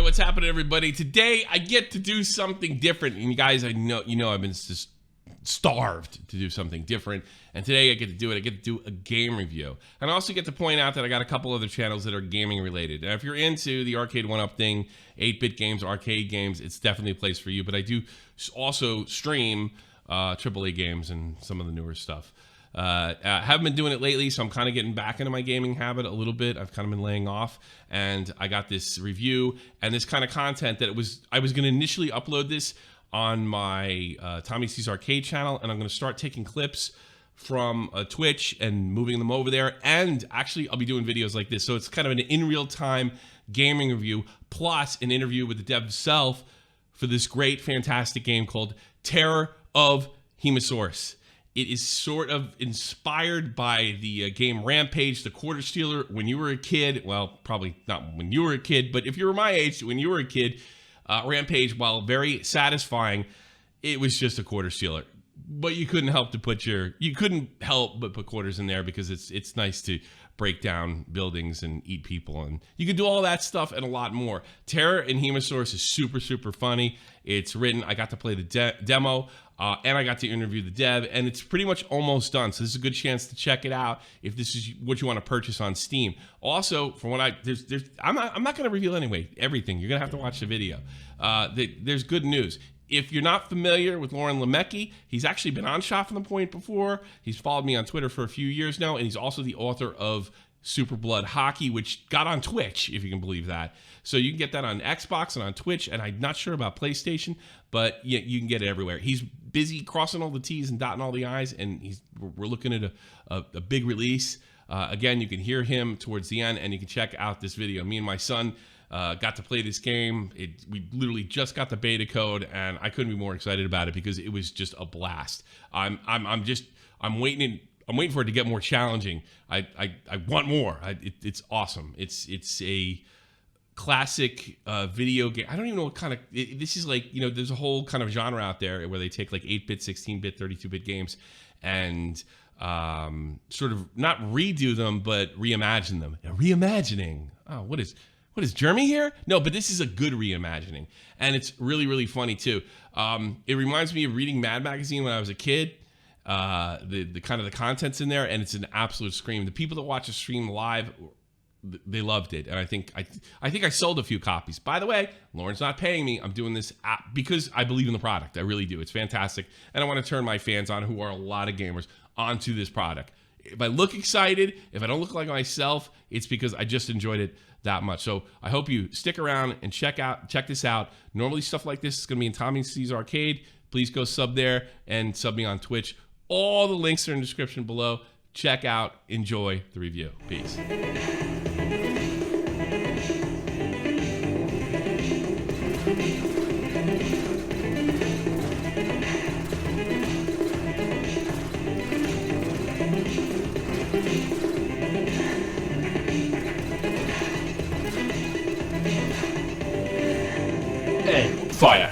what's happening, everybody? Today I get to do something different, and you guys, I know I've been just starved to do something different, and today I get to do it. I get to do a game review, and I also get to point out that I got a couple other channels that are gaming related. And if you're into the arcade one-up thing, 8-bit games, arcade games, it's definitely a place for you. But I do also stream AAA games and some of the newer stuff. I haven't been doing it lately, so I'm kind of getting back into my gaming habit a little bit. I've kind of been laying off, and I got this review and this kind of content that I was going to initially upload this on my Tommy C's Arcade channel, and I'm going to start taking clips from Twitch and moving them over there. And actually, I'll be doing videos like this, so it's kind of an in real time gaming review plus an interview with the dev himself for this great, fantastic game called Terror of Hemasaurus. It is sort of inspired by the game Rampage, the Quarter Stealer. When you were a kid, well, probably not when you were a kid, but if you were my age, when you were a kid, Rampage, while very satisfying, it was just a Quarter Stealer. But you couldn't help but put quarters in there because it's nice to break down buildings and eat people, and you can do all that stuff and a lot more. Terror in Hemasaurus is super, super funny. It's written. I got to play the demo. And I got to interview the dev, and it's pretty much almost done. So this is a good chance to check it out if this is what you want to purchase on Steam. Also, from what I'm not going to reveal everything. You're going to have to watch the video. There's good news. If you're not familiar with Loren Lemcke, he's actually been on Shot from the Point before. He's followed me on Twitter for a few years now, and he's also the author of Super Blood Hockey, which got on Twitch, if you can believe that. So you can get that on Xbox and on Twitch, and I'm not sure about PlayStation, but yeah, you can get it everywhere. He's busy crossing all the T's and dotting all the I's, and we're looking at a big release. Again, you can hear him towards the end, and you can check out this video. Me and my son got to play this game. We literally just got the beta code, and I couldn't be more excited about it because it was just a blast. I'm waiting for it to get more challenging. I want more. It's awesome. It's a classic video game. I don't even know what kind of this is. Like, there's a whole kind of genre out there where they take like 8-bit, 16-bit, 32-bit games and sort of not redo them, but reimagine them. Now, reimagining. Oh, what is Jeremy here? No, but this is a good reimagining, and it's really, really funny too. It reminds me of reading Mad Magazine when I was a kid. The kind of the content's in there, and it's an absolute scream. The people that watch the stream live, they loved it, and I think I sold a few copies. By the way, Lauren's not paying me. I'm doing this because I believe in the product. I really do. It's fantastic, and I want to turn my fans on, who are a lot of gamers, onto this product. If I look excited, if I don't look like myself, it's because I just enjoyed it that much. So I hope you stick around and check this out. Normally stuff like this is going to be in Tommy C's Arcade. Please go sub there and sub me on Twitch. All the links are in the description below. Check out, enjoy the review. Peace. And fire.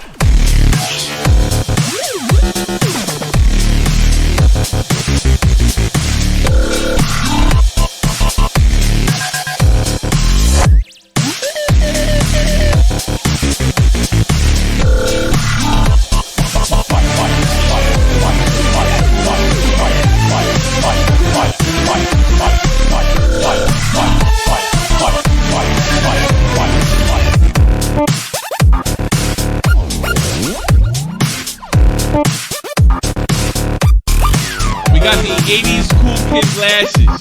Got the 80s cool kid glasses.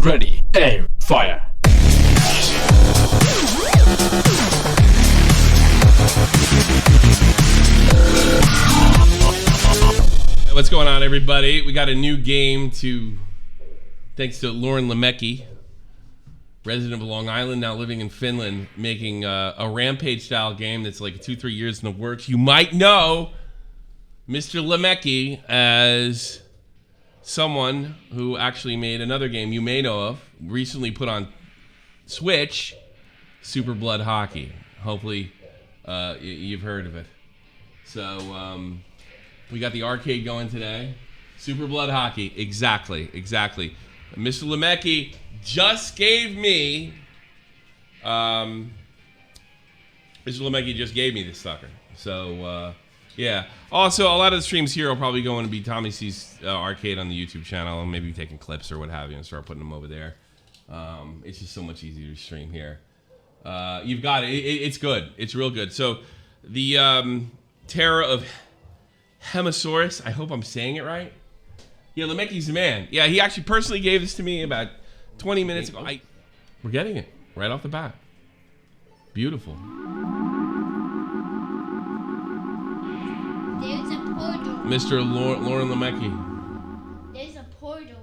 Ready, aim, fire. What's going on, everybody? We got a new game thanks to Loren Lemcke, resident of Long Island, now living in Finland, making a Rampage-style game that's like 2-3 years in the works. You might know Mr. Lemcke as someone who actually made another game you may know of, recently put on Switch, Super Blood Hockey. Hopefully you've heard of it. So we got the arcade going today. Super Blood Hockey, exactly. Mr. Lemcke just gave me, Mr. Lemcke just gave me this sucker. So, yeah. Also, a lot of the streams here are probably going to be Tommy C's arcade on the YouTube channel, and maybe taking clips or what have you and start putting them over there. It's just so much easier to stream here. You've got it. It's good. It's real good. So, the Terror of Hemasaurus. I hope I'm saying it right. Yeah, Lemcke's the man. Yeah, he actually personally gave this to me about 20 minutes ago. We're getting it right off the bat. Beautiful. There's a portal. Mr. Loren Lemcke. There's a portal.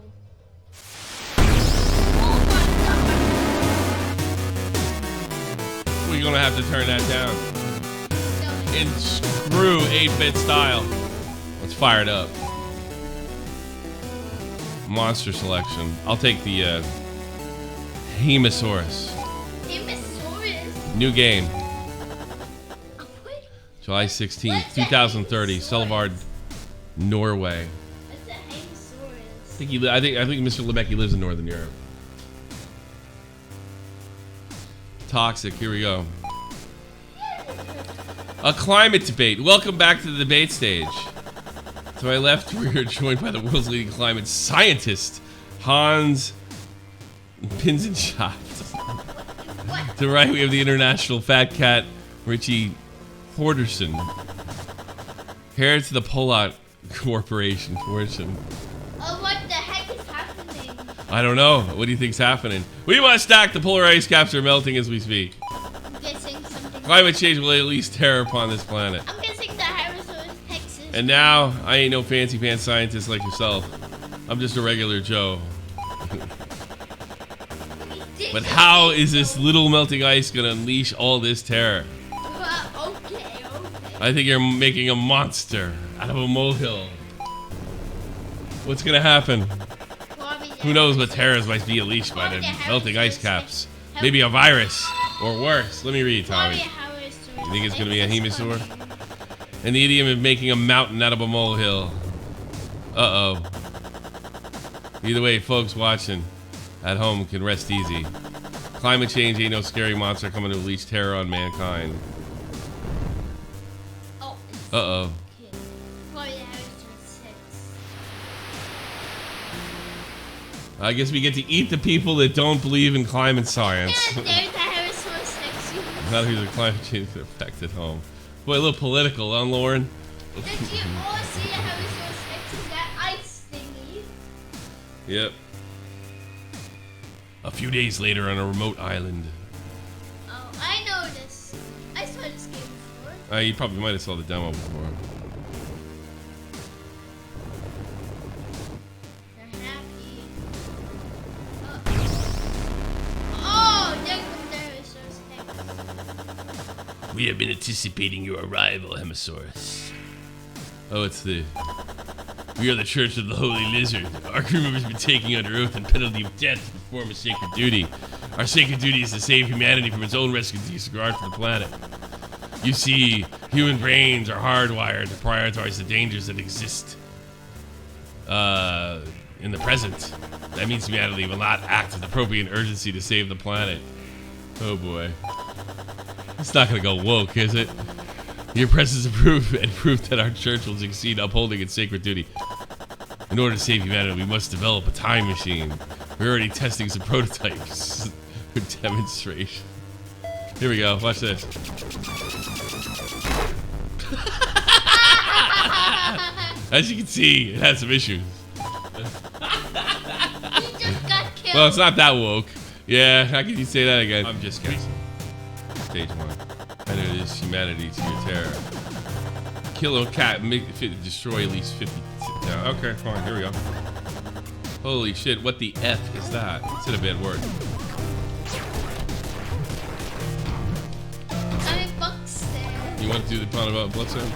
We're gonna have to turn that down. So In true 8-bit style. Let's fire it up. Monster selection. I'll take the Hemasaurus. Hemasaurus. New game. What? July 16th, What's a 2030. Hemasaurus? Selvard, Norway. What's a Hemasaurus? I think Mr. Lemcke lives in Northern Europe. Toxic. Here we go. A climate debate. Welcome back to the debate stage. To my left, we're joined by the world's leading climate scientist, Hans Pinsenschaft. What? To the right, we have the international fat cat, Richie Horderson. Here to the Polot Corporation fortune. Oh, what the heck is happening? I don't know. What do you think's happening? We must act. The polar ice caps are melting as we speak. I'm guessing something. Climate change will at least terror upon this planet. I'm guessing the Hemasaurus Texas. And now, I ain't no fancy pants scientist like yourself. I'm just a regular Joe. But how is this little melting ice gonna unleash all this terror? Okay. I think you're making a monster out of a molehill. What's gonna happen? Who knows what terrors might be unleashed by the melting ice caps? Maybe a virus, or worse. Let me read, Tommy. You think it's gonna be a Hemasaur? An idiom of making a mountain out of a molehill. Uh-oh. Either way, folks watching at home can rest easy. Climate change ain't no scary monster coming to unleash terror on mankind. Oh. Uh-oh. I guess we get to eat the people that don't believe in climate science. There's the Hemasaurus next to you. Not who's a climate change effect at home. Boy, a little political, huh, Lauren? Did you all see the Hemasaurus next to that ice thingy? Yep. A few days later on a remote island. Oh, I know this. I saw this game before. You probably might have saw the demo before. They're happy. Oh, there comes the Hemasaurus next. We have been anticipating your arrival, Hemasaurus. Oh, it's the... We are the Church of the Holy Lizard. Our crew members have been taking under oath and penalty of death to perform a sacred duty. Our sacred duty is to save humanity from its own rescue disregard for the planet. You see, human brains are hardwired to prioritize the dangers that exist in the present. That means humanity will not act with appropriate urgency to save the planet. Oh boy. It's not gonna go woke, is it? Your presence is proof that our church will succeed upholding its sacred duty. In order to save humanity, we must develop a time machine. We're already testing some prototypes for demonstration. Here we go. Watch this. As you can see, it has some issues. He just got killed. Well, it's not that woke. Yeah, how can you say that again? I'm just guessing. Stage 1. Introduce humanity to your terror. Kill a cat, destroy at least 50. Okay, fine, here we go. Holy shit, what the F is that? It's in a bad word. I'm in Buxton. You want to do the pun about Bloodstone?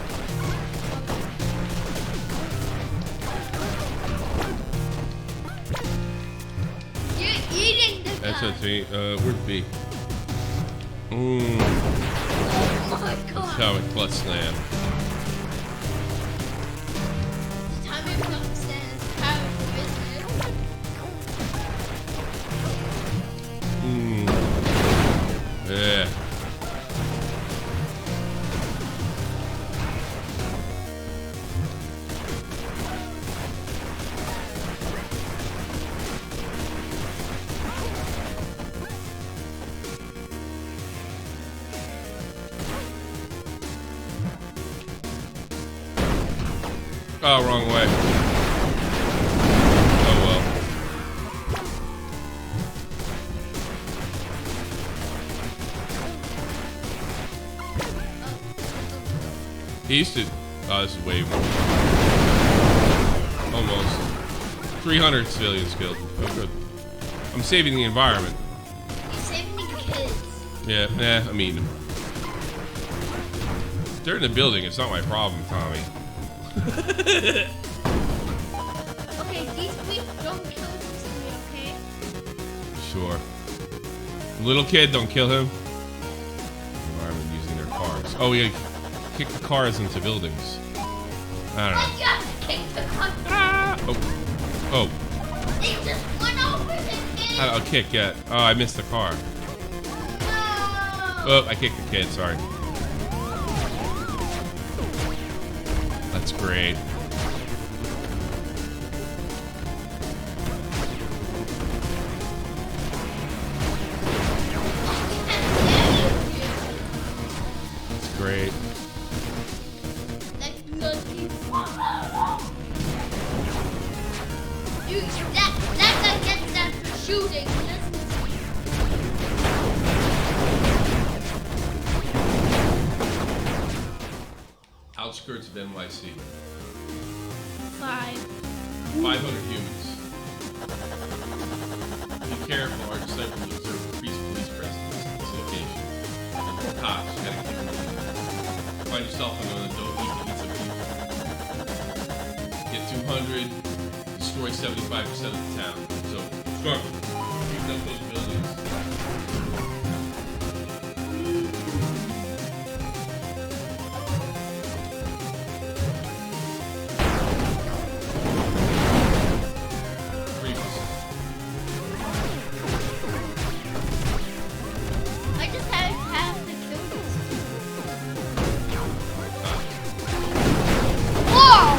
SFTP. Where's B? Oh my That's god. how it clutch slam. The time it comes in, how it Yeah. Oh, wrong way. Oh well. He used to. Oh, this is way more. Almost. 300 civilians killed. Oh, good. I'm saving the environment. He's saving the kids. Yeah, I mean. If they're in the building, it's not my problem, Tommy. Okay, these weeks don't kill me, okay? Sure. Little kid, don't kill him. Environment using their cars. Oh, yeah. Kick the cars into buildings. I don't know. Why you have to kick the car? Ah! Oh. They just went over the kid. I'll kick, yeah. Oh, I missed the car. No. Oh, I kicked the kid, sorry. That's great. That's great. That's nothing. You, that guy gets that for shooting. Outskirts of NYC. 5. 500 humans. Be careful, our disciple will observe increased police presence at this location. Cops, you gotta keep them moving. Find yourself on the dope, you can eat some people. Get 200, destroy 75% of the town. So, start keeping up those buildings. I just have to kill these people. Whoa!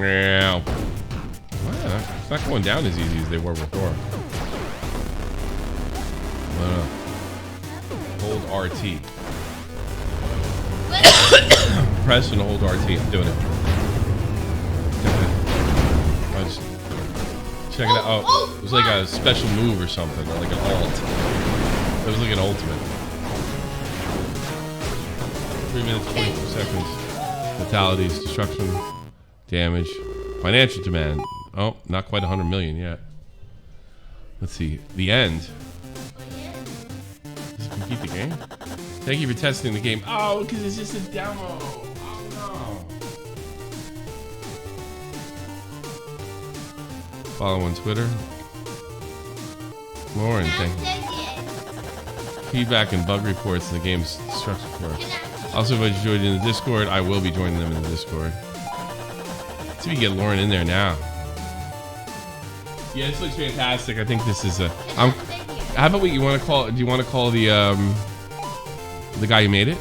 Yeah. Well, it's not going down as easy as they were before. Hold RT. Press and hold RT. I'm doing it. I just check it out. Oh, it was like a special move or something, or like an alt. It was like an ultimate. 3 minutes, 22 seconds. Fatalities, destruction, damage, financial demand. Oh, not quite 100 million yet. Let's see. The end. Does it complete the game? Thank you for testing the game. Oh, because it's just a demo. Oh, no. Follow on Twitter. Loren, thank you. Feedback and bug reports in the game's structure course. Also, if I joined in the Discord, I will be joining them in the Discord. Let's see if we can get Loren in there now. Yeah, this looks fantastic. I think this is a. How about what you want to call? Do you want to call the guy who made it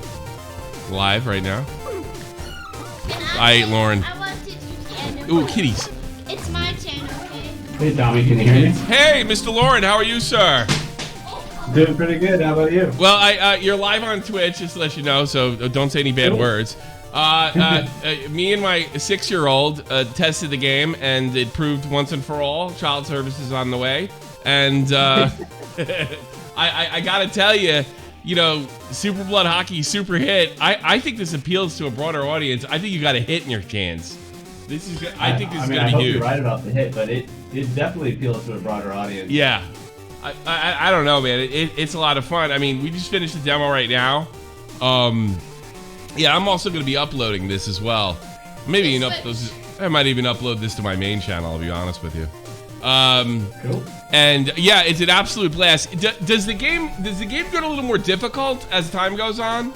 live right now? Loren. I want to do the Ooh, kitties. It's my channel, okay? Hey Tommy, can you hear me? Hey, Mr. Loren, how are you, sir? Doing pretty good. How about you? Well, you're live on Twitch, just to let you know, so don't say any bad Cool. words. Me and my 6-year-old tested the game, and it proved once and for all, child services on the way. And I gotta tell you, you know, Super Blood Hockey, super hit. I think this appeals to a broader audience. I think you got a hit in your hands. I think this is gonna be hope huge. You're right about the hit, but it definitely appeals to a broader audience. Yeah, I don't know, man. It's a lot of fun. I mean, we just finished the demo right now. Yeah, I'm also going to be uploading this as well. Maybe I might even upload this to my main channel. I'll be honest with you. Cool. And yeah, it's an absolute blast. Does the game get a little more difficult as time goes on?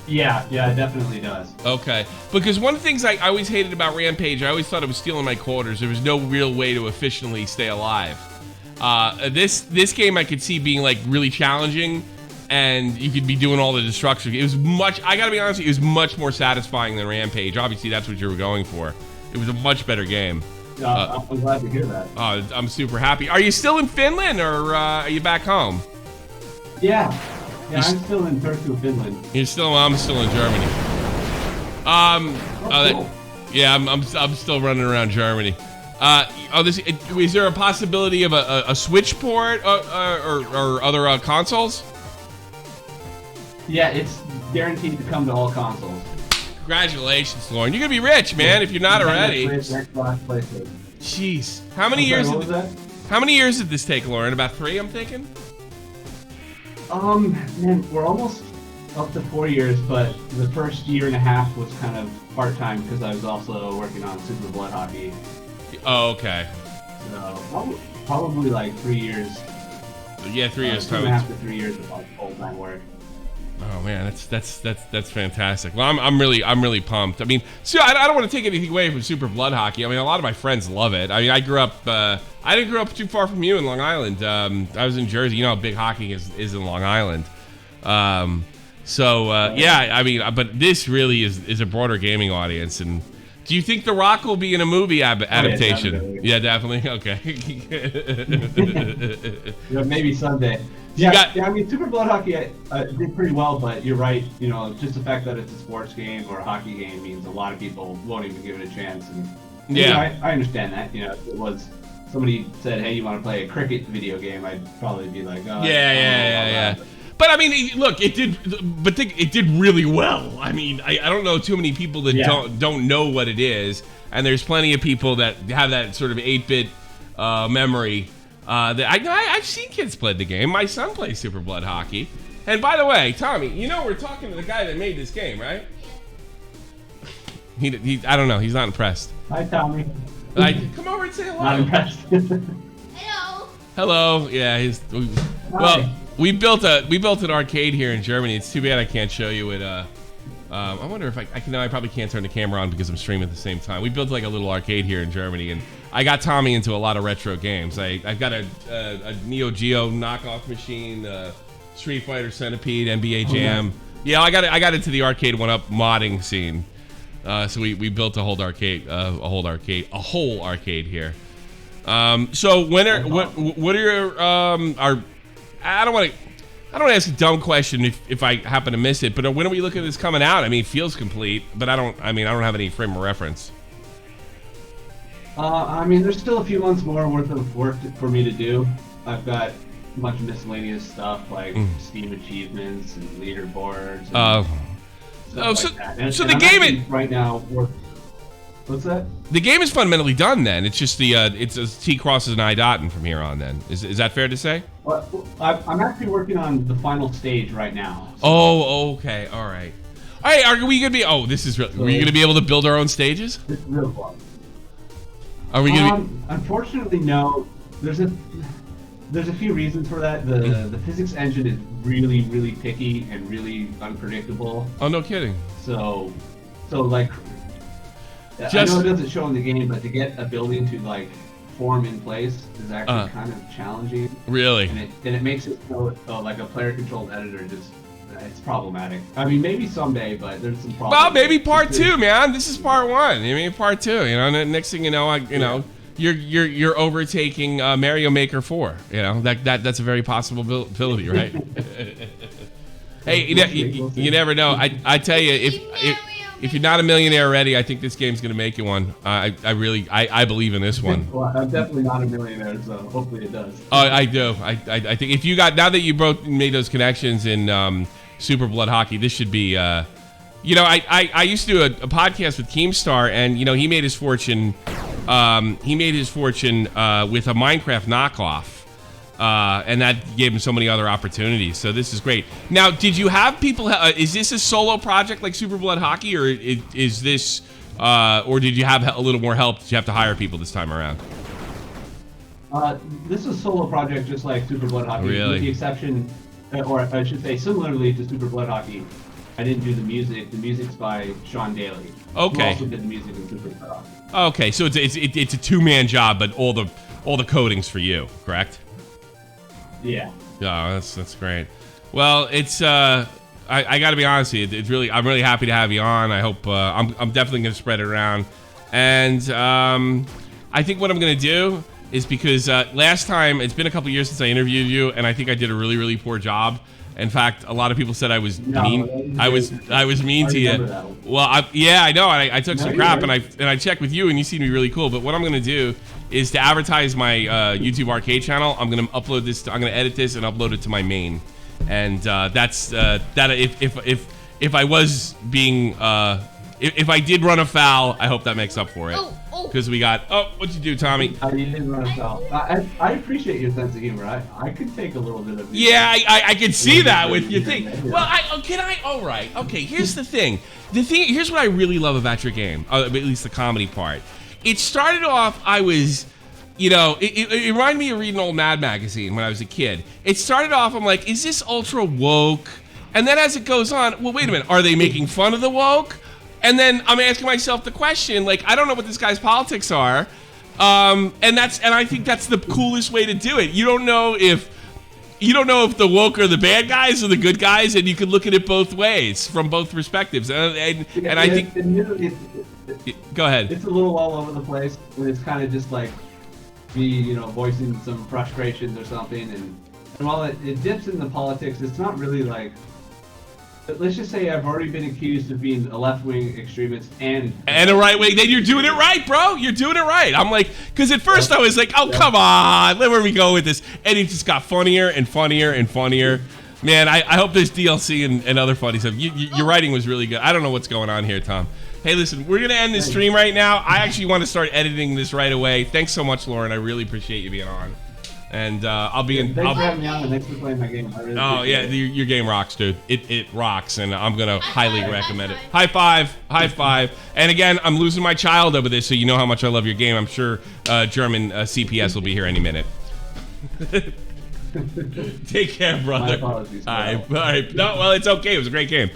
Yeah, it definitely does. Okay, because one of the things I always hated about Rampage, I always thought it was stealing my quarters. There was no real way to efficiently stay alive. This game I could see being like really challenging, and you could be doing all the destruction. It was I gotta be honest, it was much more satisfying than Rampage. Obviously, that's what you were going for. It was a much better game. I'm glad to hear that. I'm super happy. Are you still in Finland, or are you back home? Yeah, I'm still in Turku, Finland. I'm still in Germany. Cool. Yeah, I'm still running around Germany. Is there a possibility of a Switch port or other consoles? Yeah, it's guaranteed to come to all consoles. Congratulations, Loren. You're gonna be rich, man, if you're not already. Xbox, PlayStation. Jeez, how many years? What was that? How many years did this take, Loren? About 3, I'm thinking. Man, we're almost up to 4 years, but the first year and a half was kind of part-time because I was also working on Super Blood Hockey. Oh, okay. So probably like 3 years. Yeah, 3 years. 2.5 to 3 years of like full-time work. Oh man, that's fantastic. Well, I'm really pumped. I mean, so I don't want to take anything away from Super Blood Hockey. I mean, a lot of my friends love it. I mean, I didn't grow up too far from you in Long Island. I was in Jersey. You know how big hockey is in Long Island. Yeah, I mean, but this really is a broader gaming audience. And do you think The Rock will be in a movie adaptation? Yeah, definitely. Okay. Maybe someday. I mean, Super Blood Hockey did pretty well, but you're right. You know, just the fact that it's a sports game or a hockey game means a lot of people won't even give it a chance. And yeah, you know, I understand that. You know, if it was somebody said, "Hey, you want to play a cricket video game?" I'd probably be like, "Oh, yeah." But I mean, look, it did really well. I mean, I don't know too many people that don't know what it is, and there's plenty of people that have that sort of 8-bit memory. I've seen kids play the game. My son plays Super Blood Hockey. And by the way, Tommy, you know we're talking to the guy that made this game, right? He I don't know. He's not impressed. Hi, Tommy. Come over and say hello. Not impressed. Hello. Hello. Yeah. Well, we built an arcade here in Germany. It's too bad I can't show you it. I wonder if I can. No, I probably can't turn the camera on because I'm streaming at the same time. We built like a little arcade here in Germany, and I got Tommy into a lot of retro games. I've got a Neo Geo knockoff machine, Street Fighter Centipede, NBA Jam. Yeah, I got into the arcade 1-up modding scene. So we built a whole arcade here. So what are your I don't want to ask a dumb question if I happen to miss it, but when are we looking at this coming out? I mean, it feels complete, but I don't have any frame of reference. I mean, there's still a few months more worth of work for me to do. I've got a bunch of miscellaneous stuff like Steam achievements and leaderboards. And stuff like that. So the game is right now. What's that? The game is fundamentally done. Then it's just it's a T crosses an I dot, and from here on, then is that fair to say? Well, I'm actually working on the final stage right now. So. Oh, okay, all right. All right, are we gonna be? Oh, this is real. Are we gonna be able to build our own stages? It's real fun. Are we gonna be? Unfortunately, no. There's a few reasons for that. The physics engine is really, really picky and really unpredictable. Oh, no kidding. So like, I know it doesn't show in the game, but to get a building to like form in place is actually kind of challenging. Really? And it makes it so like a player-controlled editor it's problematic. I mean, maybe someday, but there's some problems. Well, maybe part 2, man. This is part 1. I mean, part 2. You know, and next thing you know, you're overtaking Mario Maker 4. You know, that's a very possible ability, right? Hey, you never know. I tell you, if Mario if you're not a millionaire already, I think this game's gonna make you one. I believe in this one. Well, I'm definitely not a millionaire, so hopefully it does. I do. I think if you got, now that you both made those connections in Super Blood Hockey, this should be. You know, I used to do a podcast with Keemstar, and you know he made his fortune. He made his fortune with a Minecraft knockoff. And that gave him so many other opportunities. So this is great. Now, did you have people? Is this a solo project like Super Blood Hockey, or is this, or did you have a little more help? Did you have to hire people this time around? This is a solo project, just like Super Blood Hockey. Really? With the exception, or I should say, similarly to Super Blood Hockey, I didn't do the music. The music's by Sean Daly. Okay. Who also did the music in Super Blood Hockey. Okay, so it's a two-man job, but all the coding's for you, correct? Yeah. Oh, that's great. Well, it's I got to be honest with you. It's really, I'm really happy to have you on. I hope I'm definitely going to spread it around, and I think what I'm going to do is, because last time, it's been a couple years since I interviewed you, and I think I did a really poor job. In fact, a lot of people said I was mean. I was mean to you. Well, I know. I took some crap, and I checked with you, and you seem to be really cool. But what I'm going to do is to advertise my YouTube arcade channel. I'm going to upload this. I'm going to edit this and upload it to my main. And that's that. If I was being if I did run afoul, I hope that makes up for it. Because we got. Oh, what'd you do, Tommy? You didn't run afoul. I appreciate your sense of humor. I could take a little bit of. Yeah, I could see that with your thing. Well, all right. Okay, here's the thing. Here's what I really love about your game, at least the comedy part. It started off, I was, you know, it reminded me of reading old Mad Magazine when I was a kid. It started off, I'm like, is this ultra woke? And then as it goes on, well, wait a minute, are they making fun of the woke? And then I'm asking myself the question, like, I don't know what this guy's politics are. And I think that's the coolest way to do it. You don't know if the woke are the bad guys or the good guys, and you can look at it both ways from both perspectives. And I think. Go ahead. It's a little all over the place, and it's kind of just like me, you know, voicing some frustrations or something. And while it dips into politics, it's not really like. Let's just say I've already been accused of being a left-wing extremist and a right-wing. Then you're doing it right, bro. You're doing it right. I'm like, because at first I was like, oh, come on, where we go with this? And it just got funnier and funnier and funnier. Man, I hope there's DLC and other funny stuff. Your writing was really good. I don't know what's going on here, Tom. Hey, listen, we're going to end this stream right now. I actually want to start editing this right away. Thanks so much, Loren. I really appreciate you being on. And I'll be in. Thanks for having me on, and thanks for playing my game. I really your game rocks, dude. It rocks, and I'm gonna highly recommend it. High five. And again, I'm losing my child over this, so you know how much I love your game. I'm sure German CPS will be here any minute. Take care, brother. My apologies. All right. No, well, it's okay. It was a great game.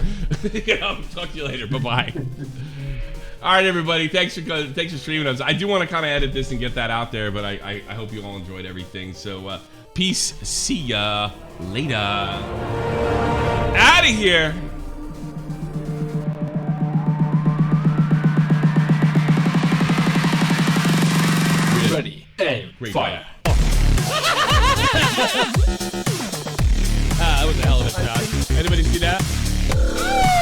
I'll talk to you later. Bye. All right, everybody. Thanks for streaming us. I do want to kind of edit this and get that out there, but I hope you all enjoyed everything. So, peace. See ya later. Out of here. Ready, aim, fire. That was a hell of a shot. Anybody see that?